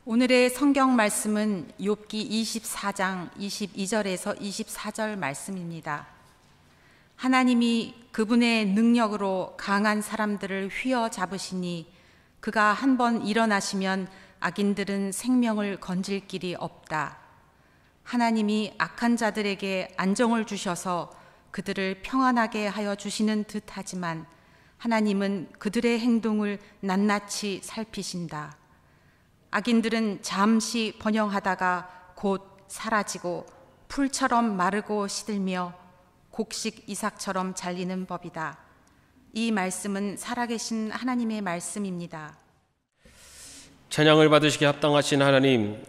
오늘의 성경 말씀은 욥기 24장 22절에서 24절 말씀입니다. 하나님이 그분의 능력으로 강한 사람들을 휘어잡으시니 그가 한번 일어나시면 악인들은 생명을 건질 길이 없다. 하나님이 악한 자들에게 안정을 주셔서 그들을 평안하게 하여 주시는 듯하지만 하나님은 그들의 행동을 낱낱이 살피신다. 악인들은 잠시 번영하다가 곧 사라지고 풀처럼 마르고 시들며 곡식 이삭처럼 잘리는 법이다. 이 말씀은 살아계신 하나님의 말씀입니다. 찬양을 받으시기에 합당하신 하나님,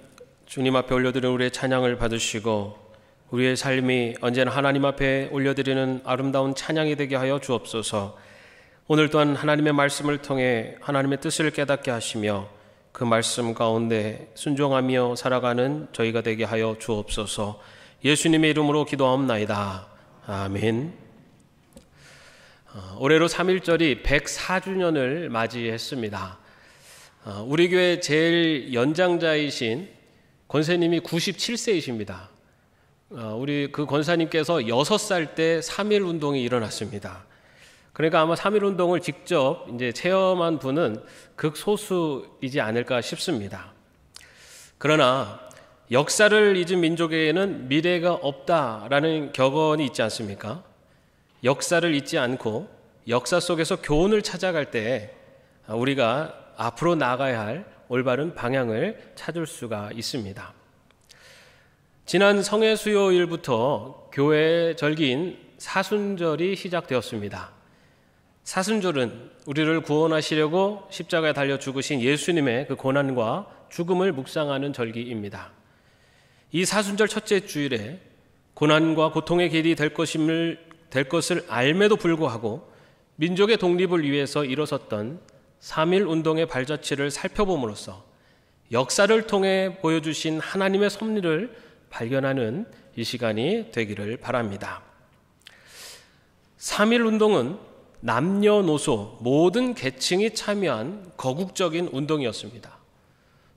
주님 앞에 올려드리는 우리의 찬양을 받으시고 우리의 삶이 언제나 하나님 앞에 올려드리는 아름다운 찬양이 되게 하여 주옵소서. 오늘 또한 하나님의 말씀을 통해 하나님의 뜻을 깨닫게 하시며 그 말씀 가운데 순종하며 살아가는 저희가 되게 하여 주옵소서. 예수님의 이름으로 기도하옵나이다. 아멘. 올해로 3.1절이 104주년을 맞이했습니다. 우리 교회 제일 연장자이신 권사님이 97세이십니다. 우리 그 권사님께서 6살 때 3.1 운동이 일어났습니다. 그러니까 아마 3.1 운동을 직접 이제 체험한 분은 극소수이지 않을까 싶습니다. 그러나 역사를 잊은 민족에게는 미래가 없다라는 격언이 있지 않습니까? 역사를 잊지 않고 역사 속에서 교훈을 찾아갈 때 우리가 앞으로 나가야 할 올바른 방향을 찾을 수가 있습니다. 지난 성회수요일부터 교회의 절기인 사순절이 시작되었습니다. 사순절은 우리를 구원하시려고 십자가에 달려 죽으신 예수님의 그 고난과 죽음을 묵상하는 절기입니다. 이 사순절 첫째 주일에 고난과 고통의 길이 될 것을 알매도 불구하고 민족의 독립을 위해서 일어섰던 3.1 운동의 발자취를 살펴봄으로써 역사를 통해 보여주신 하나님의 섭리를 발견하는 이 시간이 되기를 바랍니다. 3.1 운동은 남녀노소 모든 계층이 참여한 거국적인 운동이었습니다.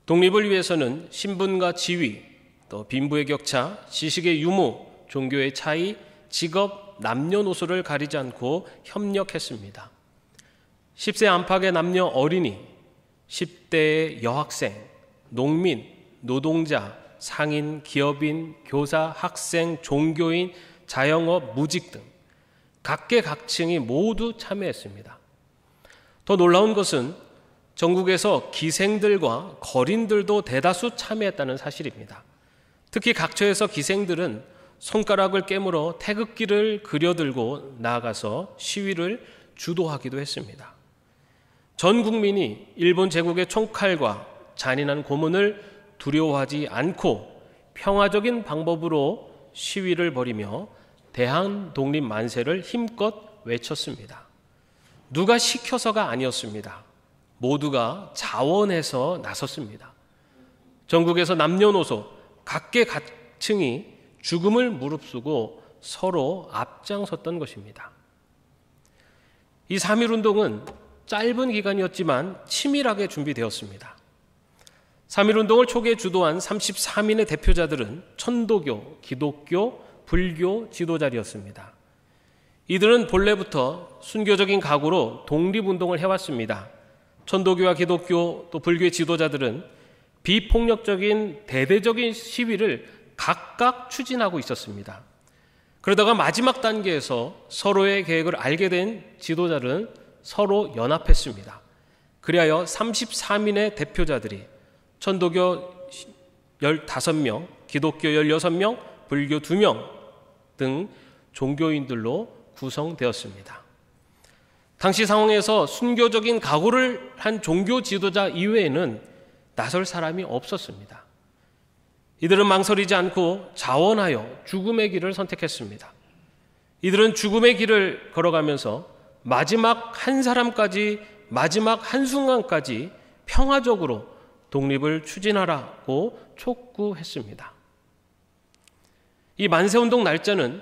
독립을 위해서는 신분과 지위, 또 빈부의 격차, 지식의 유무, 종교의 차이, 직업, 남녀노소를 가리지 않고 협력했습니다. 10세 안팎의 남녀 어린이, 10대의 여학생, 농민, 노동자, 상인, 기업인, 교사, 학생, 종교인, 자영업, 무직 등 각계각층이 모두 참여했습니다. 더 놀라운 것은 전국에서 기생들과 거린들도 대다수 참여했다는 사실입니다. 특히 각처에서 기생들은 손가락을 깨물어 태극기를 그려들고 나아가서 시위를 주도하기도 했습니다. 전 국민이 일본 제국의 총칼과 잔인한 고문을 두려워하지 않고 평화적인 방법으로 시위를 벌이며 대한 독립 만세를 힘껏 외쳤습니다. 누가 시켜서가 아니었습니다. 모두가 자원해서 나섰습니다. 전국에서 남녀노소 각계각층이 죽음을 무릅쓰고 서로 앞장섰던 것입니다. 이 3.1 운동은 짧은 기간이었지만 치밀하게 준비되었습니다. 3.1 운동을 초기에 주도한 33인의 대표자들은 천도교, 기독교, 불교 지도자들이었습니다. 이들은 본래부터 순교적인 각오로 독립운동을 해왔습니다. 천도교와 기독교 또 불교의 지도자들은 비폭력적인 대대적인 시위를 각각 추진하고 있었습니다. 그러다가 마지막 단계에서 서로의 계획을 알게 된 지도자들은 서로 연합했습니다. 그리하여 33인의 대표자들이 천도교 15명, 기독교 16명, 불교 2명 등 종교인들로 구성되었습니다. 당시 상황에서 순교적인 각오를 한 종교 지도자 이외에는 나설 사람이 없었습니다. 이들은 망설이지 않고 자원하여 죽음의 길을 선택했습니다. 이들은 죽음의 길을 걸어가면서 마지막 한 사람까지, 마지막 한순간까지 평화적으로 독립을 추진하라고 촉구했습니다. 이 만세운동 날짜는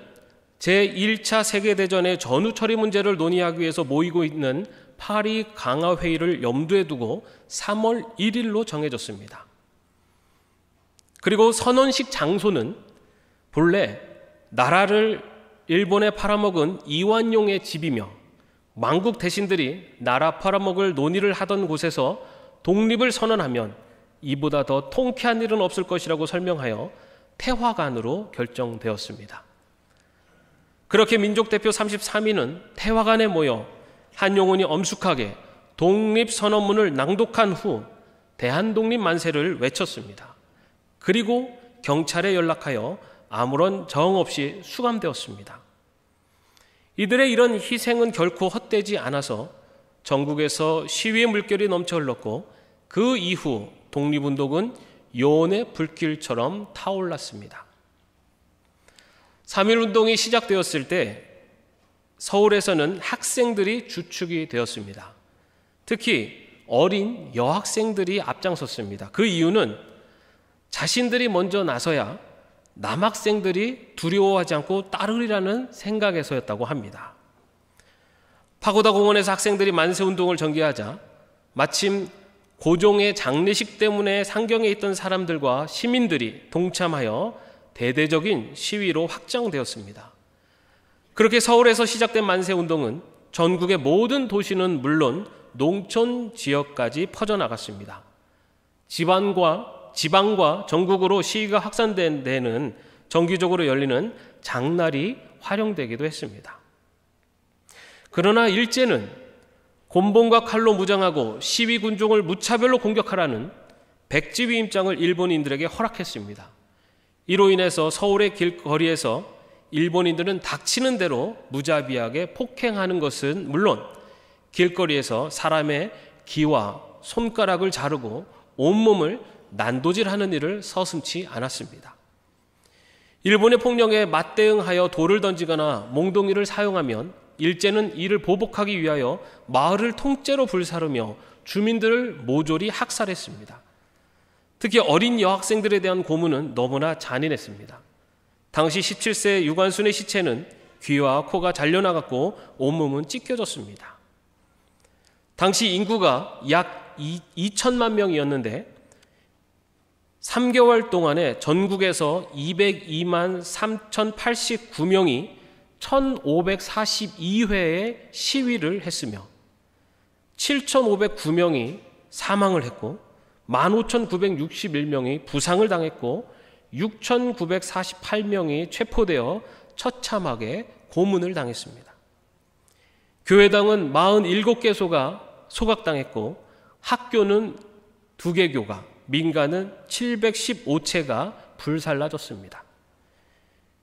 제1차 세계대전의 전후 처리 문제를 논의하기 위해서 모이고 있는 파리 강화회의를 염두에 두고 3월 1일로 정해졌습니다. 그리고 선언식 장소는 본래 나라를 일본에 팔아먹은 이완용의 집이며 망국 대신들이 나라 팔아먹을 논의를 하던 곳에서 독립을 선언하면 이보다 더 통쾌한 일은 없을 것이라고 설명하여 태화관으로 결정되었습니다. 그렇게 민족대표 33인은 태화관에 모여 한용운이 엄숙하게 독립선언문을 낭독한 후 대한독립 만세를 외쳤습니다. 그리고 경찰에 연락하여 아무런 정 없이 수감되었습니다. 이들의 이런 희생은 결코 헛되지 않아서 전국에서 시위의 물결이 넘쳐 흘렀고 그 이후 독립운동은 요원의 불길처럼 타올랐습니다. 3.1운동이 시작되었을 때 서울에서는 학생들이 주축이 되었습니다. 특히 어린 여학생들이 앞장섰습니다. 그 이유는 자신들이 먼저 나서야 남학생들이 두려워하지 않고 따르리라는 생각에서였다고 합니다. 파고다 공원에서 학생들이 만세운동을 전개하자 마침 고종의 장례식 때문에 상경에 있던 사람들과 시민들이 동참하여 대대적인 시위로 확장되었습니다. 그렇게 서울에서 시작된 만세운동은 전국의 모든 도시는 물론 농촌 지역까지 퍼져나갔습니다. 지방과 전국으로 시위가 확산된 데는 정기적으로 열리는 장날이 활용되기도 했습니다. 그러나 일제는 곤봉과 칼로 무장하고 시위 군종을 무차별로 공격하라는 백지위임장을 일본인들에게 허락했습니다. 이로 인해서 서울의 길거리에서 일본인들은 닥치는 대로 무자비하게 폭행하는 것은 물론 길거리에서 사람의 귀와 손가락을 자르고 온몸을 난도질하는 일을 서슴지 않았습니다. 일본의 폭력에 맞대응하여 돌을 던지거나 몽둥이를 사용하면 일제는 이를 보복하기 위하여 마을을 통째로 불사르며 주민들을 모조리 학살했습니다. 특히 어린 여학생들에 대한 고문은 너무나 잔인했습니다. 당시 17세 유관순의 시체는 귀와 코가 잘려나갔고 온몸은 찢겨졌습니다. 당시 인구가 약 2천만 명이었는데 3개월 동안에 전국에서 202만 3,089명이 1,542회의 시위를 했으며 7,509명이 사망을 했고 15,961명이 부상을 당했고 6,948명이 체포되어 처참하게 고문을 당했습니다. 교회당은 47개소가 소각당했고 학교는 2개교가, 민가는 715채가 불살라졌습니다.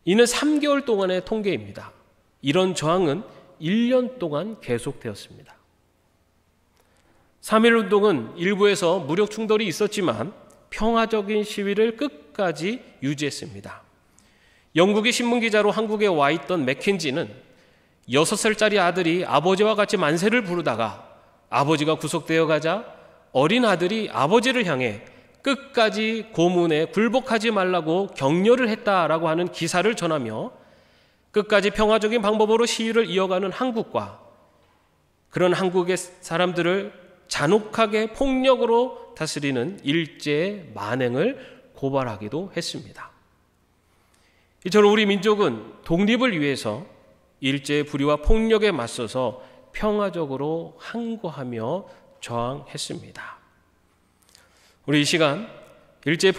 이는 3개월 동안의 통계입니다. 이런 저항은 1년 동안 계속되었습니다. 3.1운동은 일부에서 무력 충돌이 있었지만 평화적인 시위를 끝까지 유지했습니다. 영국의 신문기자로 한국에 와 있던 맥켄지는 6살짜리 아들이 아버지와 같이 만세를 부르다가 아버지가 구속되어 가자 어린 아들이 아버지를 향해 끝까지 고문에 굴복하지 말라고 격려를 했다라고 하는 기사를 전하며 끝까지 평화적인 방법으로 시위를 이어가는 한국과 그런 한국의 사람들을 잔혹하게 폭력으로 다스리는 일제의 만행을 고발하기도 했습니다. 이처럼 우리 민족은 독립을 위해서 일제의 불의와 폭력에 맞서서 평화적으로 항거하며 저항했습니다. 우리 이 시간 일제의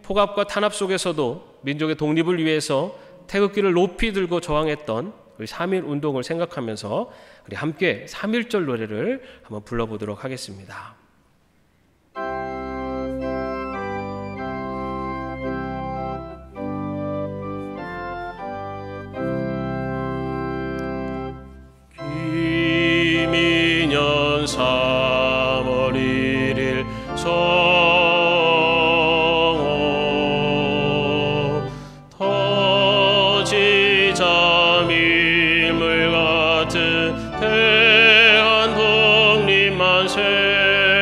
폭압과 탄압 속에서도 민족의 독립을 위해서 태극기를 높이 들고 저항했던 우리 3.1운동을 생각하면서 우리 함께 3.1절 노래를 한번 불러보도록 하겠습니다. 김인년 3월 1일 성호 터지자 밀물 같은 대한 독립만세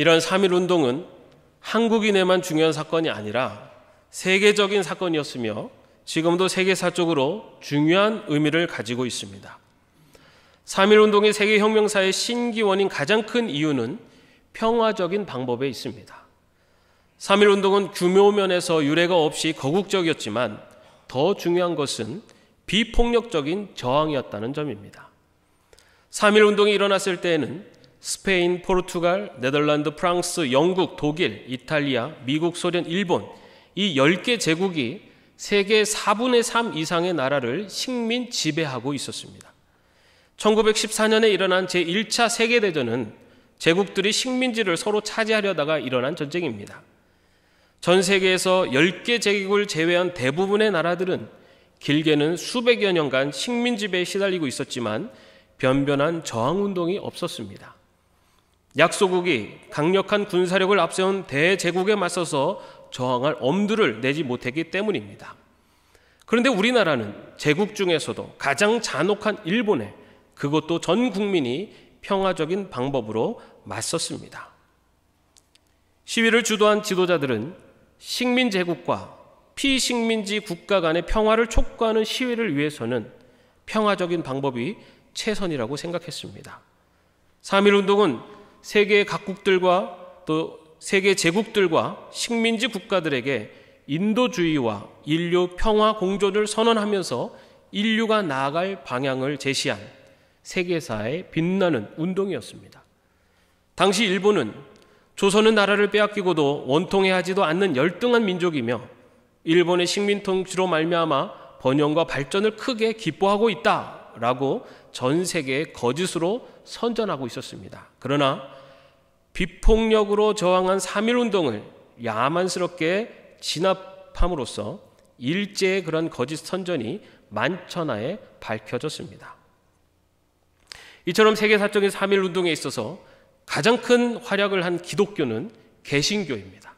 이런 3.1운동은 한국인에만 중요한 사건이 아니라 세계적인 사건이었으며 지금도 세계사적으로 중요한 의미를 가지고 있습니다. 3.1운동이 세계혁명사의 신기원인 가장 큰 이유는 평화적인 방법에 있습니다. 3.1운동은 규모면에서 유례가 없이 거국적이었지만 더 중요한 것은 비폭력적인 저항이었다는 점입니다. 3.1운동이 일어났을 때에는 스페인, 포르투갈, 네덜란드, 프랑스, 영국, 독일, 이탈리아, 미국, 소련, 일본 이 10개 제국이 세계 4분의 3 이상의 나라를 식민 지배하고 있었습니다. 1914년에 일어난 제1차 세계대전은 제국들이 식민지를 서로 차지하려다가 일어난 전쟁입니다. 전 세계에서 10개 제국을 제외한 대부분의 나라들은 길게는 수백여 년간 식민 지배에 시달리고 있었지만 변변한 저항운동이 없었습니다. 약소국이 강력한 군사력을 앞세운 대제국에 맞서서 저항할 엄두를 내지 못했기 때문입니다. 그런데 우리나라는 제국 중에서도 가장 잔혹한 일본에 그것도 전 국민이 평화적인 방법으로 맞섰습니다. 시위를 주도한 지도자들은 식민 제국과 피식민지 국가 간의 평화를 촉구하는 시위를 위해서는 평화적인 방법이 최선이라고 생각했습니다. 3.1운동은 세계 각국들과 또 세계 제국들과 식민지 국가들에게 인도주의와 인류 평화 공존을 선언하면서 인류가 나아갈 방향을 제시한 세계사의 빛나는 운동이었습니다. 당시 일본은 조선은 나라를 빼앗기고도 원통해하지도 않는 열등한 민족이며 일본의 식민 통치로 말미암아 번영과 발전을 크게 기뻐하고 있다라고 전 세계에 거짓으로 선전하고 있었습니다. 그러나 비폭력으로 저항한 3.1운동을 야만스럽게 진압함으로써 일제의 그런 거짓 선전이 만천하에 밝혀졌습니다. 이처럼 세계사적인 3.1운동에 있어서 가장 큰 활약을 한 기독교는 개신교입니다.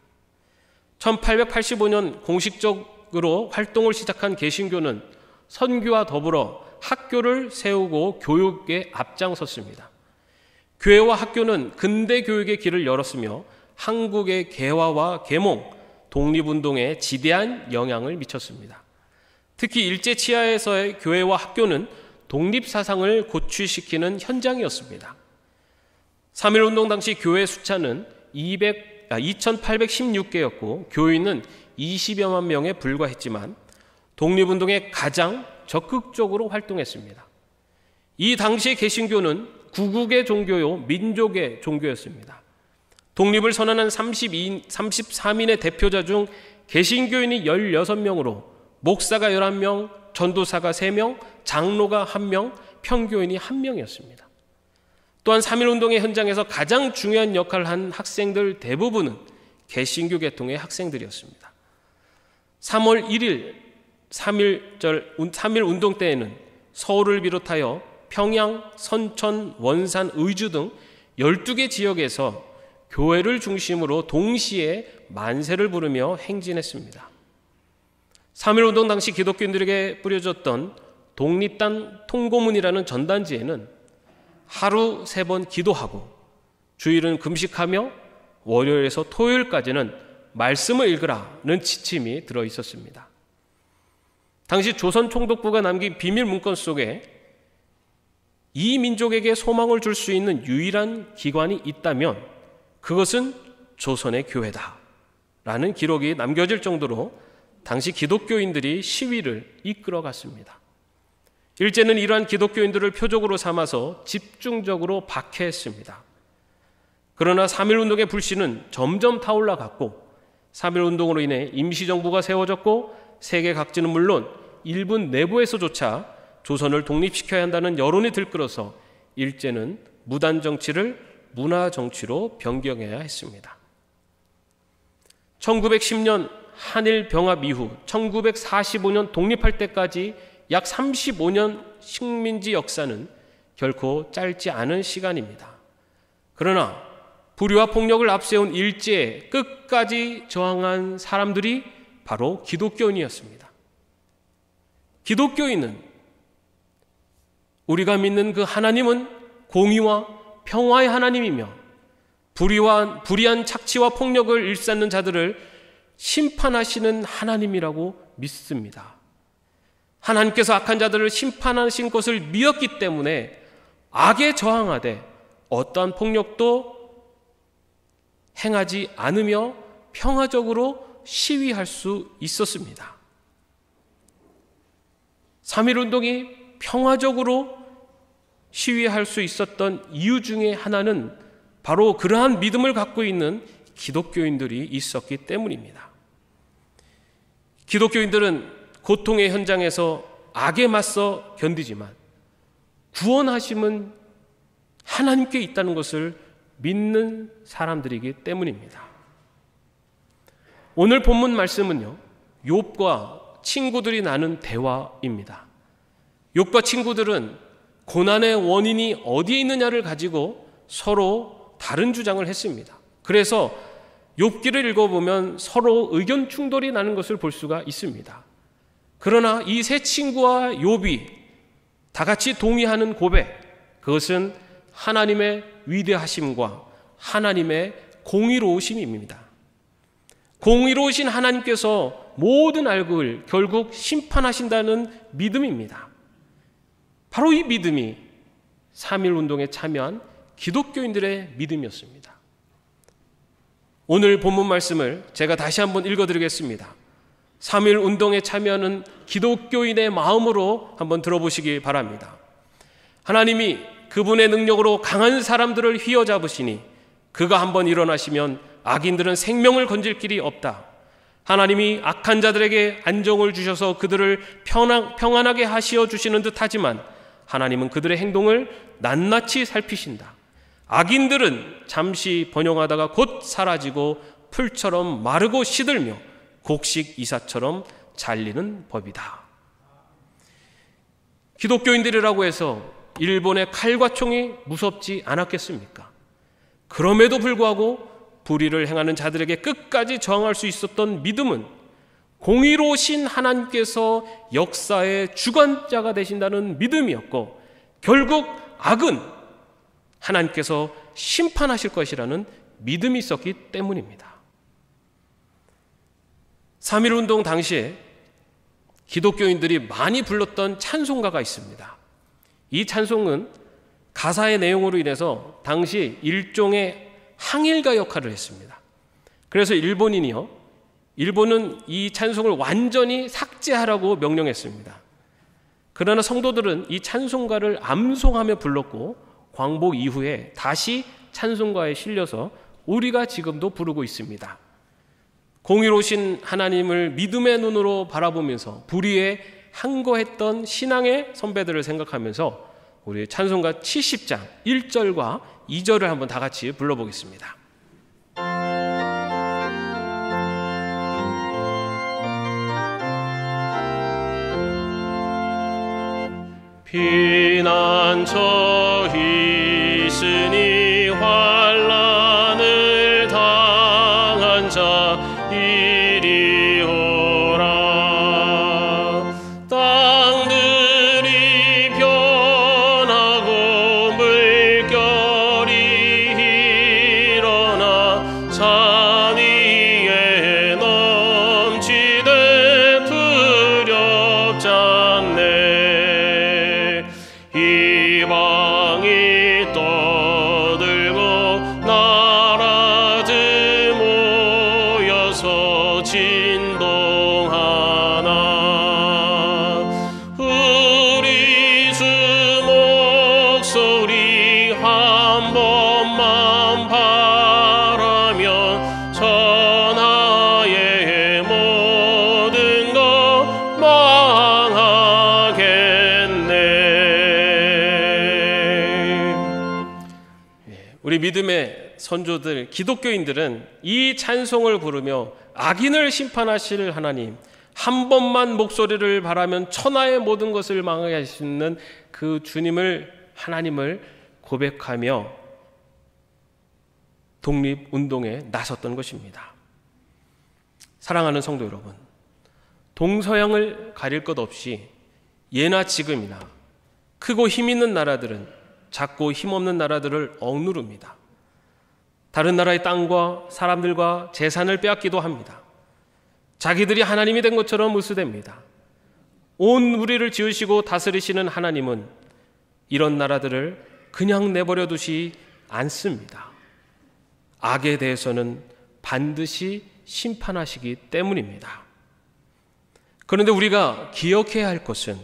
1885년 공식적으로 활동을 시작한 개신교는 선교와 더불어 학교를 세우고 교육에 앞장섰습니다. 교회와 학교는 근대 교육의 길을 열었으며 한국의 개화와 계몽, 독립운동에 지대한 영향을 미쳤습니다. 특히 일제 치하에서의 교회와 학교는 독립사상을 고취시키는 현장이었습니다. 3.1운동 당시 교회 숫자는 2816개였고 교인은 20여만 명에 불과했지만 독립운동에 가장 적극적으로 활동했습니다. 이 당시의 개신교는 구국의 종교요 민족의 종교였습니다. 독립을 선언한 33인의 대표자 중 개신교인이 16명으로 목사가 11명, 전도사가 3명, 장로가 1명, 평교인이 1명이었습니다. 또한 3.1운동의 현장에서 가장 중요한 역할을 한 학생들 대부분은 개신교 계통의 학생들이었습니다. 3월 1일 3.1운동 때에는 서울을 비롯하여 평양, 선천, 원산, 의주 등 12개 지역에서 교회를 중심으로 동시에 만세를 부르며 행진했습니다. 3.1운동 당시 기독교인들에게 뿌려졌던 독립단 통고문이라는 전단지에는 하루 3번 기도하고 주일은 금식하며 월요일에서 토요일까지는 말씀을 읽으라는 지침이 들어 있었습니다. 당시 조선 총독부가 남긴 비밀 문건 속에 이 민족에게 소망을 줄 수 있는 유일한 기관이 있다면 그것은 조선의 교회다 라는 기록이 남겨질 정도로 당시 기독교인들이 시위를 이끌어갔습니다. 일제는 이러한 기독교인들을 표적으로 삼아서 집중적으로 박해했습니다. 그러나 3.1운동의 불씨는 점점 타올라갔고 3.1운동으로 인해 임시정부가 세워졌고 세계 각지는 물론 일본 내부에서조차 조선을 독립시켜야 한다는 여론이 들끓어서 일제는 무단정치를 문화정치로 변경해야 했습니다. 1910년 한일 병합 이후 1945년 독립할 때까지 약 35년 식민지 역사는 결코 짧지 않은 시간입니다. 그러나 불의와 폭력을 앞세운 일제에 끝까지 저항한 사람들이 바로 기독교인이었습니다. 기독교인은 우리가 믿는 그 하나님은 공의와 평화의 하나님이며 불의한 착취와 폭력을 일삼는 자들을 심판하시는 하나님이라고 믿습니다. 하나님께서 악한 자들을 심판하신 것을 믿었기 때문에 악에 저항하되 어떠한 폭력도 행하지 않으며 평화적으로 시위할 수 있었습니다. 3.1운동이 평화적으로 시위할 수 있었던 이유 중에 하나는 바로 그러한 믿음을 갖고 있는 기독교인들이 있었기 때문입니다. 기독교인들은 고통의 현장에서 악에 맞서 견디지만 구원하심은 하나님께 있다는 것을 믿는 사람들이기 때문입니다. 오늘 본문 말씀은요, 욥과 친구들이 나눈 대화입니다. 욥과 친구들은 고난의 원인이 어디에 있느냐를 가지고 서로 다른 주장을 했습니다. 그래서 욥기를 읽어보면 서로 의견 충돌이 나는 것을 볼 수가 있습니다. 그러나 이 세 친구와 욥이 다 같이 동의하는 고백, 그것은 하나님의 위대하심과 하나님의 공의로우심입니다. 공의로우신 하나님께서 모든 악을 결국 심판하신다는 믿음입니다. 바로 이 믿음이 3.1운동에 참여한 기독교인들의 믿음이었습니다. 오늘 본문 말씀을 제가 다시 한번 읽어드리겠습니다. 3.1운동에 참여하는 기독교인의 마음으로 한번 들어보시기 바랍니다. 하나님이 그분의 능력으로 강한 사람들을 휘어잡으시니 그가 한번 일어나시면 악인들은 생명을 건질 길이 없다. 하나님이 악한 자들에게 안정을 주셔서 그들을 평안하게 하시어 주시는 듯 하지만 하나님은 그들의 행동을 낱낱이 살피신다. 악인들은 잠시 번영하다가 곧 사라지고 풀처럼 마르고 시들며 곡식 이사처럼 잘리는 법이다. 기독교인들이라고 해서 일본의 칼과 총이 무섭지 않았겠습니까? 그럼에도 불구하고 불의를 행하는 자들에게 끝까지 저항할 수 있었던 믿음은 공의로우신 하나님께서 역사의 주관자가 되신다는 믿음이었고, 결국 악은 하나님께서 심판하실 것이라는 믿음이 있었기 때문입니다. 3.1운동 당시에 기독교인들이 많이 불렀던 찬송가가 있습니다. 이 찬송은 가사의 내용으로 인해서 당시 일종의 항일가 역할을 했습니다. 그래서 일본은 이 찬송을 완전히 삭제하라고 명령했습니다. 그러나 성도들은 이 찬송가를 암송하며 불렀고 광복 이후에 다시 찬송가에 실려서 우리가 지금도 부르고 있습니다. 공의로우신 하나님을 믿음의 눈으로 바라보면서 불의에 항거했던 신앙의 선배들을 생각하면서 우리 찬송가 70장 1절과 2절을 한번 다 같이 불러보겠습니다. 피난처 있으니 환난을 당한 자 이리 오라. 땅들이 변하고 물결이 일어나 산 위에 넘치되 두렵지 않네. 이방이 떠들고 나라들 모여서 진동하나. 우리 주 목소리 한 번만 바라면 천하의 모든 것 망하겠네. 우리 믿음의 선조들, 기독교인들은 이 찬송을 부르며 악인을 심판하실 하나님, 한 번만 목소리를 바라면 천하의 모든 것을 망하게 하시는 그 하나님을 고백하며 독립운동에 나섰던 것입니다. 사랑하는 성도 여러분, 동서양을 가릴 것 없이 예나 지금이나 크고 힘 있는 나라들은 작고 힘없는 나라들을 억누릅니다. 다른 나라의 땅과 사람들과 재산을 빼앗기도 합니다. 자기들이 하나님이 된 것처럼 의수됩니다. 온 우리를 지으시고 다스리시는 하나님은 이런 나라들을 그냥 내버려 두지 않습니다. 악에 대해서는 반드시 심판하시기 때문입니다. 그런데 우리가 기억해야 할 것은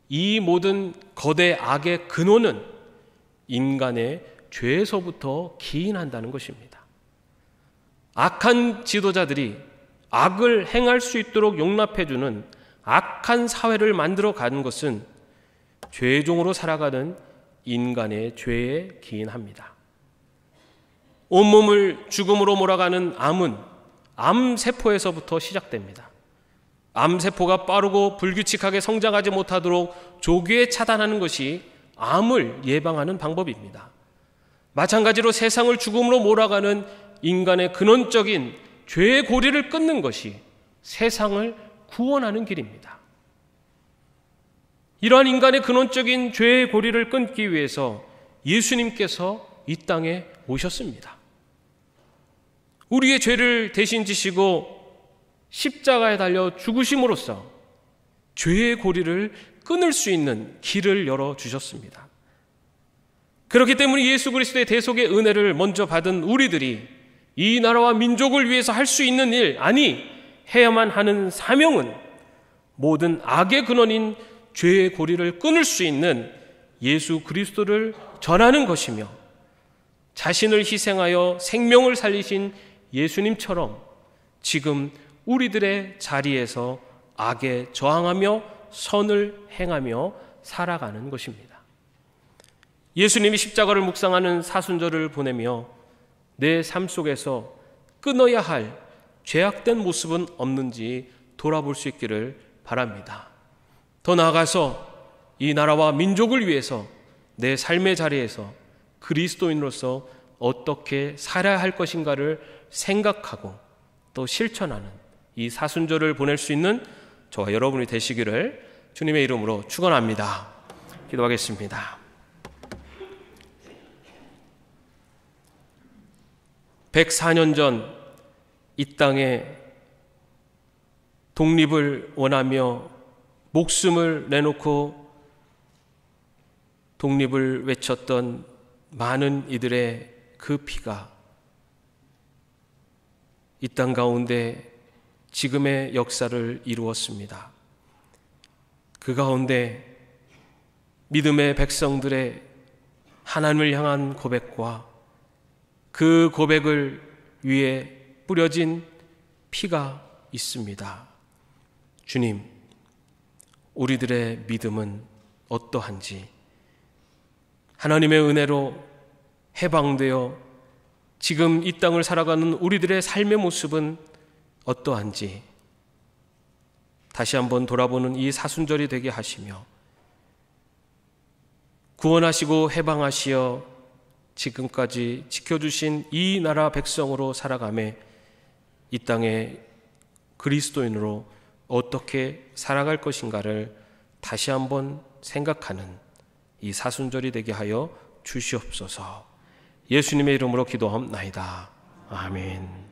이 모든 거대 악의 근원은 인간의 죄에서부터 기인한다는 것입니다. 악한 지도자들이 악을 행할 수 있도록 용납해주는 악한 사회를 만들어 가는 것은 죄종으로 살아가는 인간의 죄에 기인합니다. 온몸을 죽음으로 몰아가는 암은 암세포에서부터 시작됩니다. 암세포가 빠르고 불규칙하게 성장하지 못하도록 조기에 차단하는 것이 암을 예방하는 방법입니다. 마찬가지로 세상을 죽음으로 몰아가는 인간의 근원적인 죄의 고리를 끊는 것이 세상을 구원하는 길입니다. 이러한 인간의 근원적인 죄의 고리를 끊기 위해서 예수님께서 이 땅에 오셨습니다. 우리의 죄를 대신 지시고 십자가에 달려 죽으심으로써 죄의 고리를 끊을 수 있는 길을 열어주셨습니다. 그렇기 때문에 예수 그리스도의 대속의 은혜를 먼저 받은 우리들이 이 나라와 민족을 위해서 할 수 있는 일, 아니 해야만 하는 사명은 모든 악의 근원인 죄의 고리를 끊을 수 있는 예수 그리스도를 전하는 것이며, 자신을 희생하여 생명을 살리신 예수님처럼 지금 우리들의 자리에서 악에 저항하며 선을 행하며 살아가는 것입니다. 예수님이 십자가를 묵상하는 사순절을 보내며 내 삶 속에서 끊어야 할 죄악된 모습은 없는지 돌아볼 수 있기를 바랍니다. 더 나아가서 이 나라와 민족을 위해서 내 삶의 자리에서 그리스도인으로서 어떻게 살아야 할 것인가를 생각하고 또 실천하는 이 사순절을 보낼 수 있는 저와 여러분이 되시기를 주님의 이름으로 축원합니다. 기도하겠습니다. 104년 전 이 땅에 독립을 원하며 목숨을 내놓고 독립을 외쳤던 많은 이들의 그 피가 이 땅 가운데 지금의 역사를 이루었습니다. 그 가운데 믿음의 백성들의 하나님을 향한 고백과 그 고백을 위해 뿌려진 피가 있습니다. 주님, 우리들의 믿음은 어떠한지, 하나님의 은혜로 해방되어 지금 이 땅을 살아가는 우리들의 삶의 모습은 어떠한지 다시 한번 돌아보는 이 사순절이 되게 하시며, 구원하시고 해방하시어 지금까지 지켜주신 이 나라 백성으로 살아가매 이 땅에 그리스도인으로 어떻게 살아갈 것인가를 다시 한번 생각하는 이 사순절이 되게 하여 주시옵소서. 예수님의 이름으로 기도하옵나이다. 아멘.